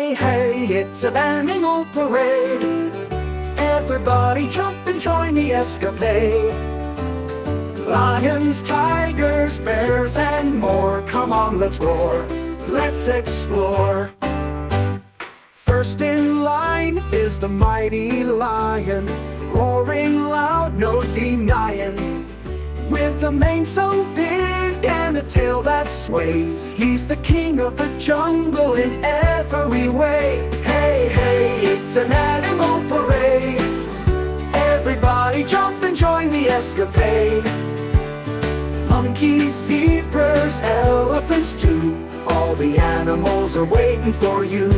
Hey, hey, it's an animal parade. Everybody jump and join the escapade. Lions, tigers, bears, and more. Come on, let's roar, let's explore. First in line is the mighty lion, roaring loud, no denying. With a mane so big and a tail that sways, he's the king of the jungle in every way. Hey, hey, it's an animal parade. Everybody jump and join the escapade. Monkeys, zebras, elephants too, all the animals are waiting for you.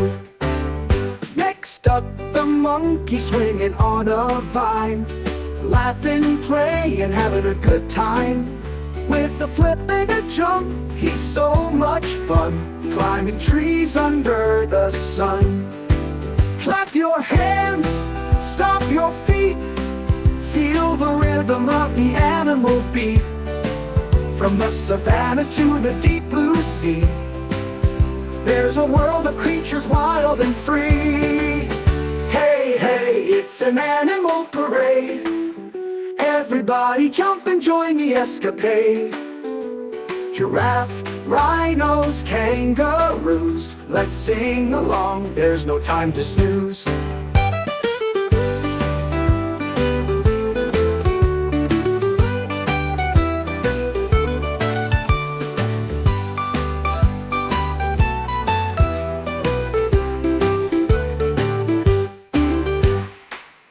Next up, the monkey swinging on a vine, laughing, playing, having a good time. With a flip and a jump, he's so much fun, climbing trees under the sun. Clap your hands, stomp your feet, feel the rhythm of the animal beat. From the savannah to the deep blue sea, there's a world of creatures wild and free. Hey, hey, it's an animal parade. Everybody jump and join the escapade. Giraffe, rhinos, kangaroos, let's sing along, there's no time to snooze.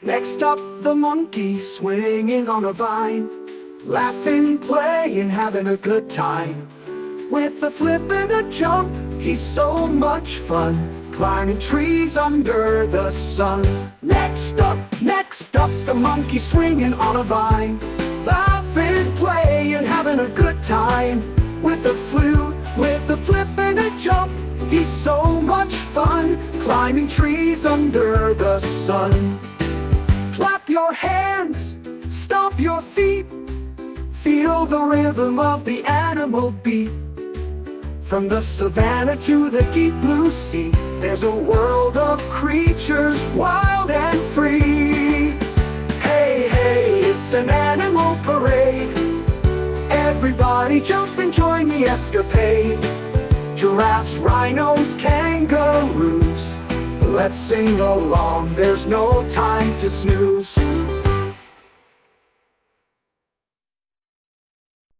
Next up, the monkey swinging on a vine, laughing, playing, having a good time. With a flip and a jump, he's so much fun, climbing trees under the sun. Next up, the monkey swinging on a vine, laughing, playing, having a good time. With a flip and a jump, he's so much fun, climbing trees under the sun. Clap your hands, stomp your feet, feel the rhythm of the animal beat. From the savannah to the deep blue sea, there's a world of creatures wild and free. Hey, hey, it's an animal parade. Everybody jump and join the escapade. Giraffes, rhinos, kangaroos, let's sing along, there's no time to snooze.